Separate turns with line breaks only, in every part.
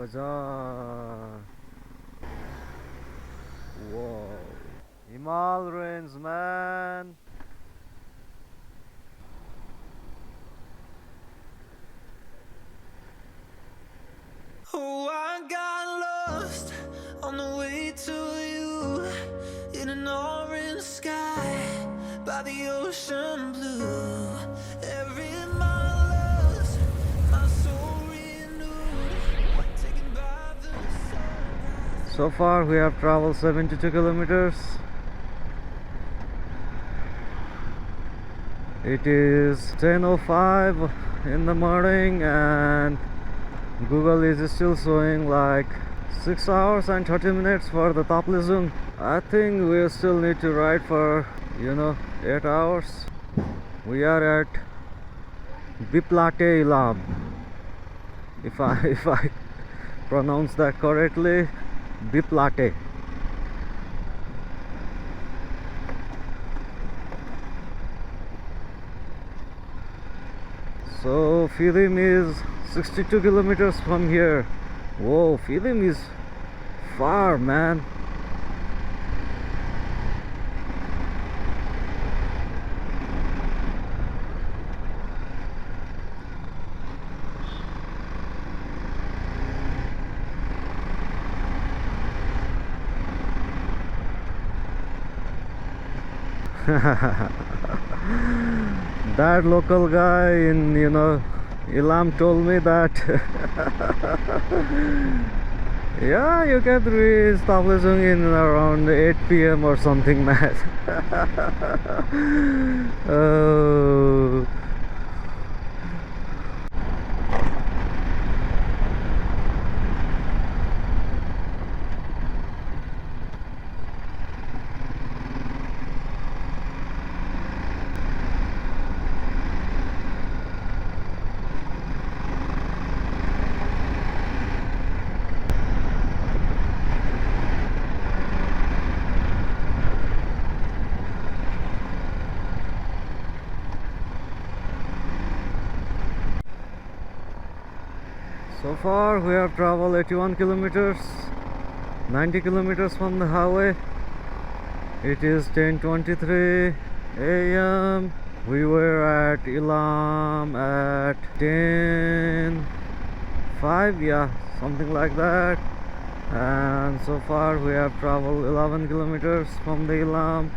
Bazar. Whoa. Himal rains, man.
Oh, I got lost on the way to you in an orange sky by the ocean blue. Every mile lost, my soul renewed, taken by the sunrise.
So far we have traveled 72 kilometers. It is 10:05 in the morning and Google is still showing like 6 hours and 30 minutes for the Taplizung. I think we still need to ride for 8 hours. We are at Birtamode Ilam, if I pronounce that correctly. Birtamode. So Phidim is 62 kilometers from here. Whoa, Phidim is far, man. That local guy in Ilam told me that yeah, you can reach Taplizung in around 8 p.m. or something, man. Oh. So far we have traveled 81 kilometers, 90 kilometers from the highway. It is 10:23 a.m. We were at Ilam at 10:05, yeah, something like that. And so far we have traveled 11 kilometers from the Ilam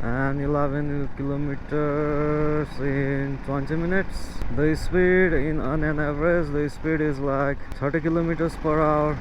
and 11 kilometers in 20 minutes. The speed on an average, the speed is like 30 kilometers per hour.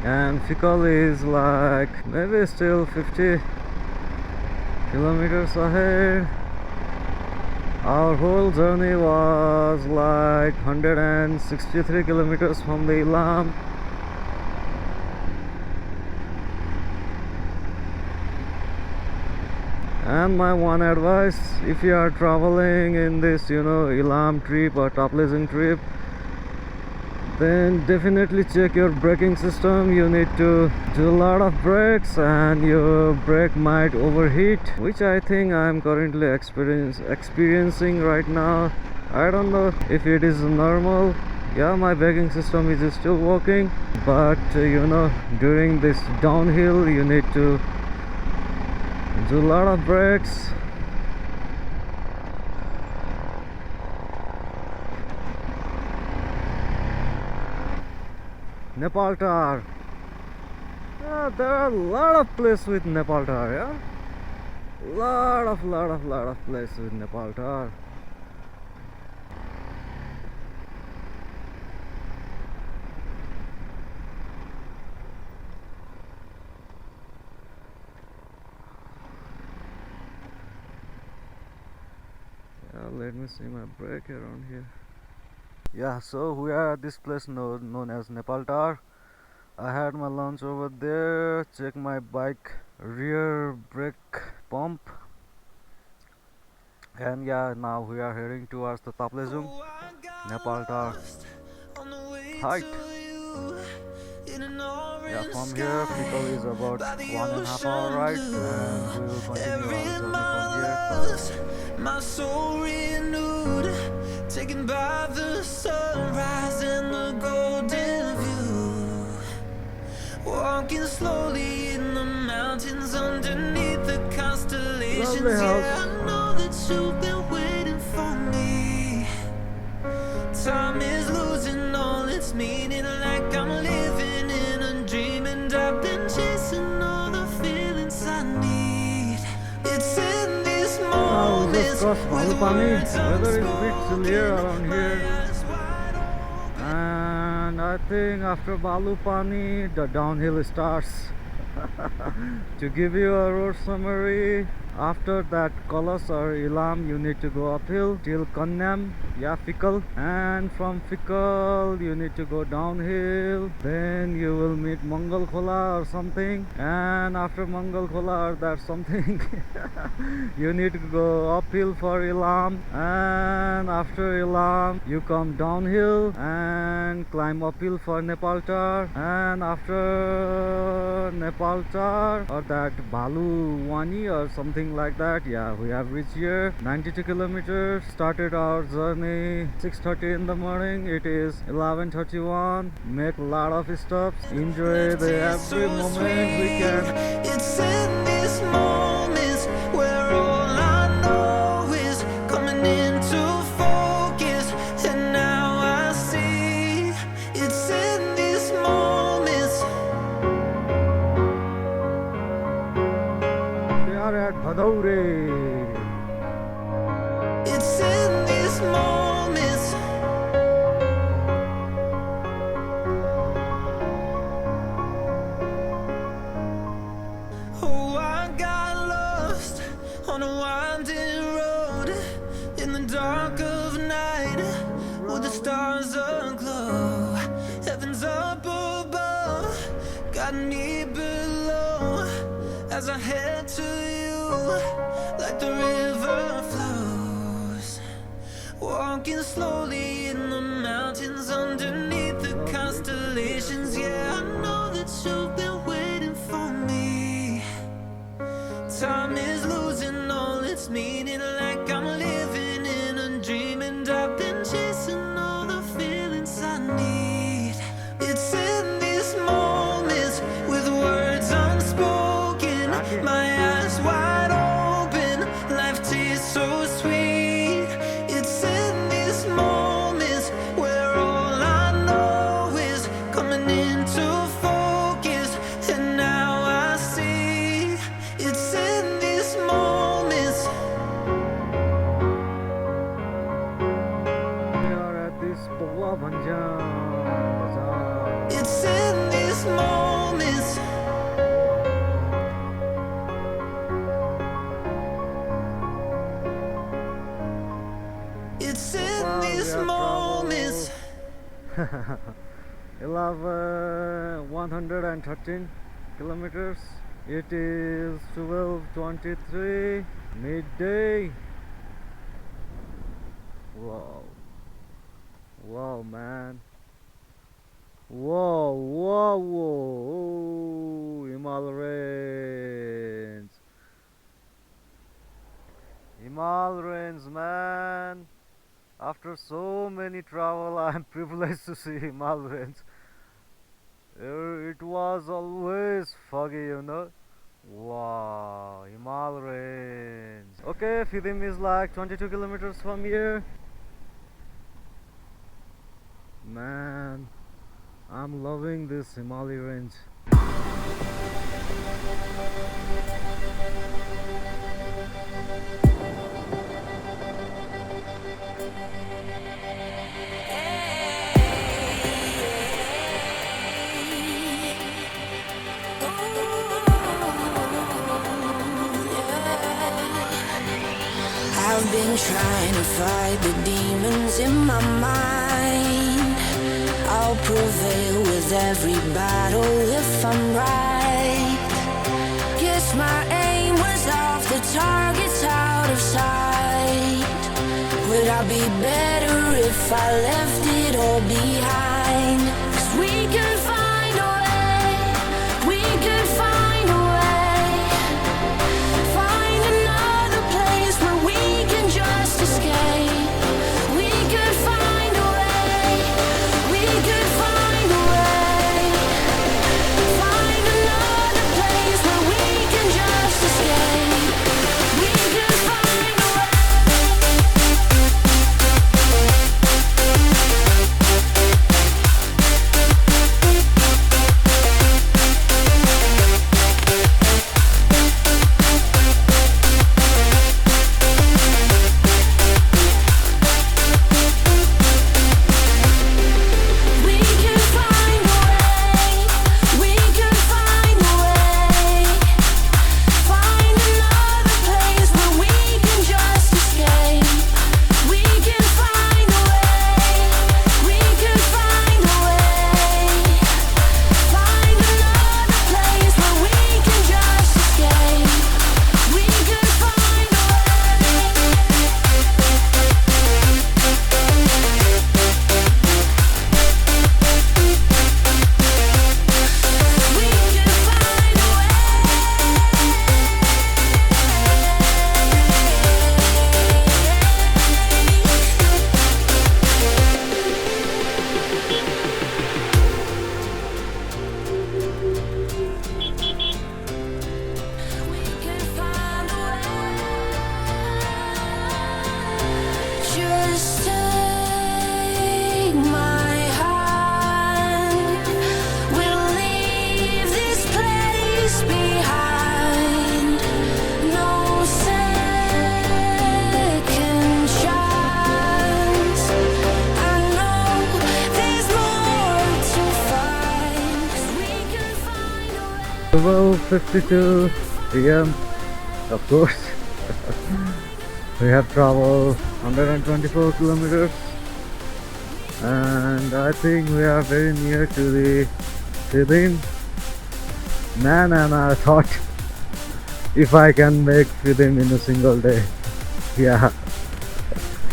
And Fikal is like maybe still 50 kilometers ahead. Our whole journey was like 163 kilometers from the Ilam. And my one advice, if you are traveling in this Ilam trip or Taplizung trip, then definitely check your braking system. You need to do a lot of brakes and your brake might overheat, which I think I'm currently experiencing right now. I don't know if it is normal. Yeah, my braking system is still working, but during this downhill you need to do a lot of brakes. Nepal tar. Yeah, there are a lot of places with Nepal tar, yeah. Lot of places with Nepal tar. Yeah, let me see my brake around here. Yeah, so we are at this place known as Nepal tar. I had my lunch over there, check my bike rear brake pump, and yeah, now we are heading towards the Taplizung.
Oh, I
Nepal Tar height. Yeah, from here, Phidim is about 1.5 hour ride, and we will continue our journey from here.
My soul renewed, taken by the sunrise and the golden view. Walking slowly in the mountains underneath the constellations. Yeah, I know that you've been waiting for me. Time is losing all its meaning, like I'm living in a dream, and I've been chasing all the feelings I need. It's in these moments with words
weather is a bit
unspoken,
clear around
my
here,
eyes wide open.
and I think after Balupani the downhill starts. To give you a road summary, after that Kalas or Ilam you need to go uphill till Kanyam, yeah, Fikal, and from Fikal you need to go downhill, then you will meet Mangal Khola or something, and after Mangal Khola or that something you need to go uphill for Ilam, and after Ilam you come downhill and climb uphill for Nepal Tar, and after Nepal Tar or that Baluwani or something like that, yeah, we have reached here. 92 kilometers. Started our journey 6:30 in the morning. It is 11:31. Make a lot of stops. Enjoy the every moment we can.
It's in these moments where all I know is coming into focus, and now I see. It's in these moments.
We are at Budhabare.
It's in these moments. Oh, I got lost on a winding road in the dark of night, where the stars aglow. Heaven's up above, got me below. As I head to you, like the river flows, walking slowly in the mountains underneath the constellations. Yeah, I know that you've been waiting for me. Time is losing all its meaning, like I'm living in a dream, and I've been chasing all the feelings I need. It's in these moments with words unspoken, my eyes wide open, life tastes so sweet. It's in these moments where all I know is coming into focus, and now I see. It's in these moments.
We are at this Budhabare Bazar.
It's in these moments. It's in
Wow, we
these
have
moments.
113 kilometers. It is 12:23 midday. Wow, wow, man. Whoa, whoa, whoa. Himalayan range. Himalayan range, man. After so many travel, I am privileged to see Himalayan range. It was always foggy, you know. Wow, Himalayan range. Okay, Phidim is like 22 kilometers from here. Man, I'm loving this Himalayan range.
I've been trying to fight the demons in my mind. I'll prevail with every battle if I'm right. Guess my aim was off, the target's out of sight. But I'd be better if I left it all behind. 'Cause we could find a way, we could find a way. Find another place where we can just escape. We could find a way, we could find a way. Find another place where we can just escape. We could find a way. We could find a way, we could find a way. Find another place where we can just escape. We can find a way, we could find a way. Find another place where we can just escape. We could find a way. We could find a Just take my hand. We'll leave this place behind. No second chance. I know there's more to find. 'Cause we can find a way.
12:52 p.m. Of course. We have traveled 124 kilometers, and I think we are very near to the Phidim. Man, and I thought if I can make Phidim in a single day, yeah,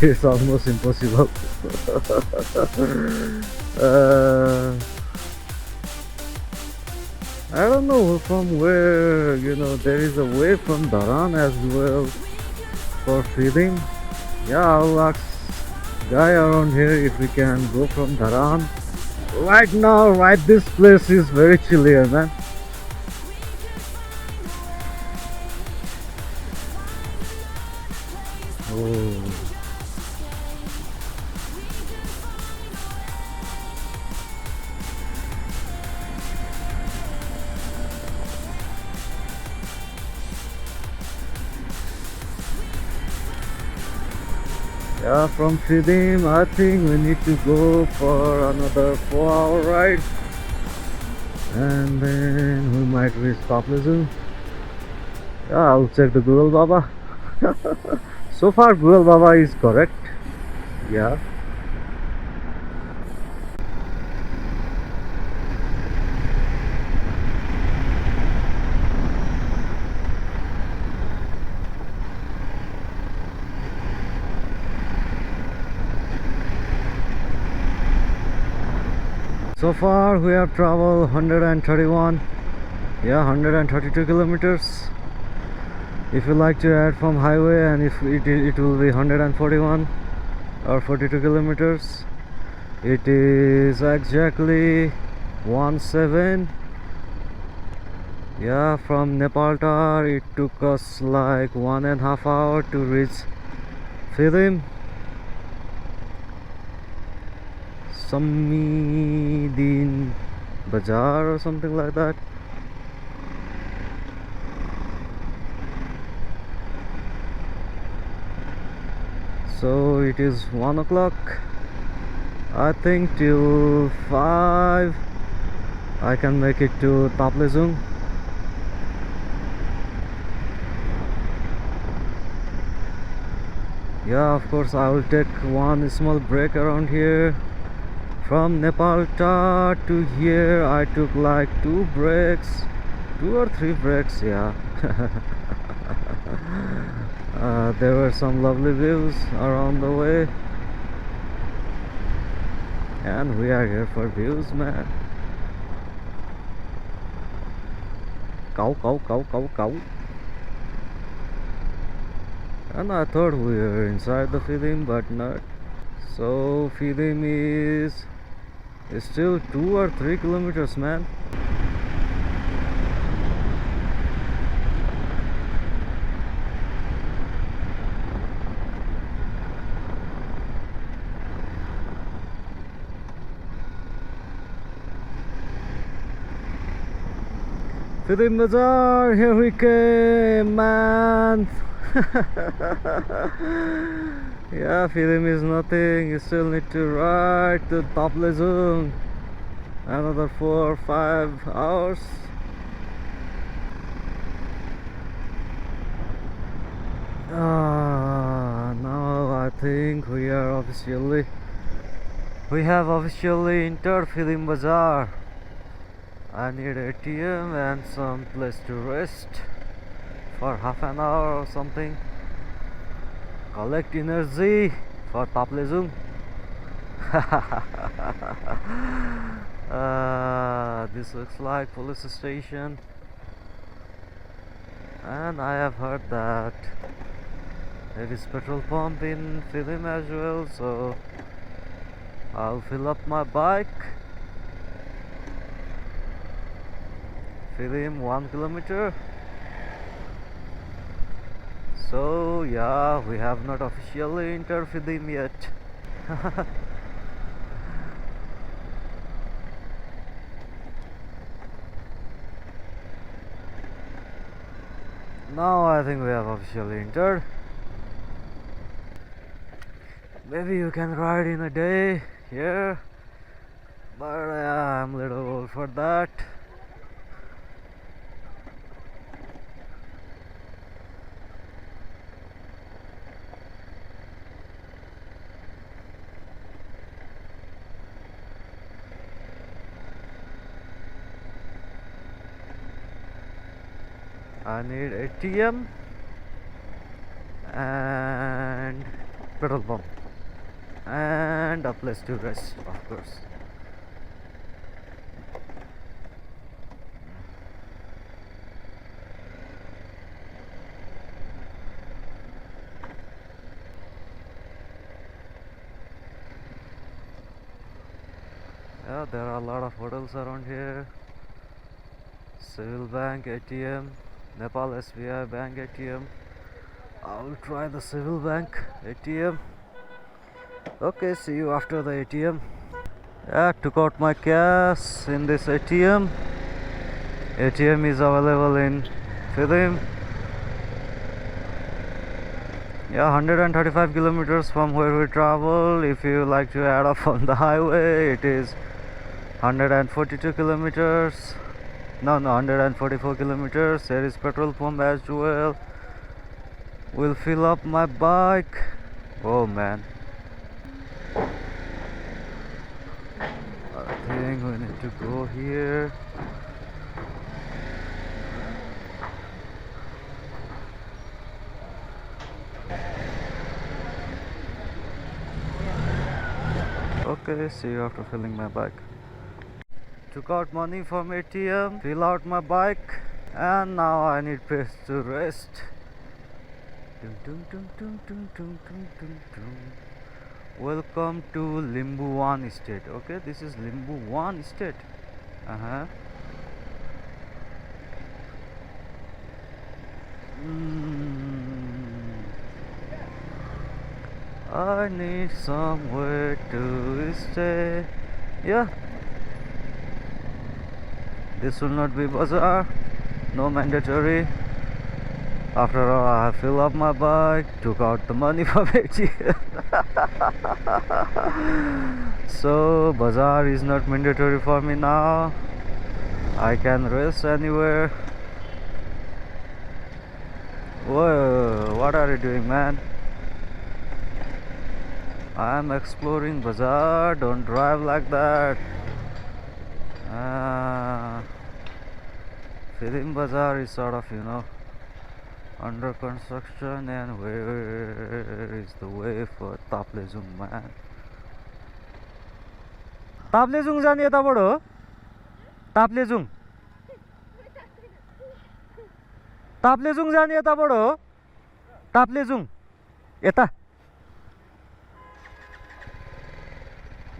it's almost impossible. I don't know from where, there is a way from Dharan as well for Phidim. Yeah, I'll ask guy around here if we can go from Dharan. Right now, this place is very chilly here, man. Oh. Yeah, from Phidim, I think we need to go for another 4-hour ride, and then we might reach Pathibhara. Yeah, I'll check the Google Baba. So far, Google Baba is correct. Yeah. So far we have traveled 132 kilometers. If you like to add from highway, and if it will be 141 or 42 kilometers. It is exactly 17. Yeah, from Nepal it took us like 1.5 hours to reach Phidim. Panchthar Bazar or something like that. So it is 1 o'clock. I think till 5 I can make it to Pathibhara. Yeah, of course I will take one small break around here. From Nepal to here I took like 2 breaks, 2 or 3 breaks, yeah. There were some lovely views around the way, and we are here for views, man. Cow, cow, cow, cow, cow. And I thought we were inside the Phidim, but not. So Phidim is still 2 or 3 kilometers, man. Phidim Bazar, here we came, man. Yeah, Phidim is nothing. You still need to ride to Dharan. Another 4 or 5 hours. Now I think we have officially entered Phidim Bazar. I need ATM and some place to rest for half an hour or something. Collect energy for Taplezum. This looks like police station, and I have heard that there is petrol pump in Phidim as well, so I'll fill up my bike. Phidim 1 kilometer. So yeah, we have not officially entered Phidim yet. Now I think we have officially entered. Maybe you can ride in a day here, but I'm a little old for that. I need ATM and petrol pump and a place to rest, of course. Yeah, there are a lot of hotels around here. Civil Bank ATM, Nepal SBI Bank ATM. I will try the Civil Bank ATM. Okay, see you after the ATM. Yeah, took out my cash in this ATM. ATM is available in Phidim. Yeah, 135 kilometers from where we travel. If you like to add up on the highway, it is 142 kilometers. No, 144 kilometers. There is petrol pump as well. We'll fill up my bike. Oh man, I think we need to go here. Okay, see you after filling my bike. Took out money from ATM, fill out my bike, and now I need place to rest. Welcome to Limbuwan Estate. Okay, this is Limbuwan Estate. I need somewhere to stay. Yeah, this will not be bazaar, no mandatory. After all, I fill up my bike, took out the money from ATM. So bazaar is not mandatory for me now. I can rest anywhere. Whoa, what are you doing, man? I am exploring bazaar. Don't drive like that. Phidim Bazar is sort of, under construction. And where is the way for Taplejung, man? Taplejung जाने यताबाट हो? Taplejung Taplejung जाने यताबाट हो? Taplejung यता.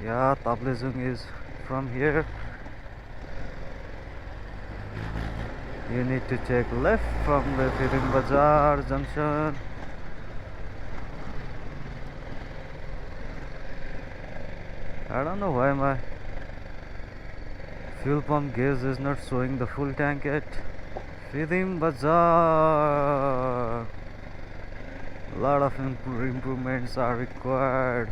Yeah, Taplejung is from here. You need to take left from the Rankee Bazar junction. I don't know why my fuel pump gauge is not showing the full tank yet. Phidim Bazar. Lot of improvements are required.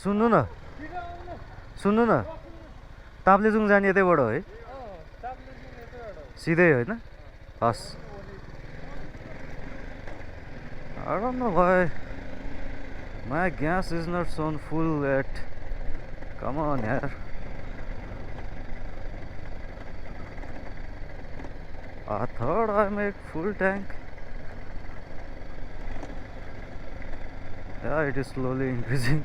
सुन्नु न ताप्लेजुङ जाने यतैबाट हो है सिधै होइन हस् I don't know why my gas is not shown full yet. Come on yaar. I thought I make full tank. Yeah, it is slowly increasing.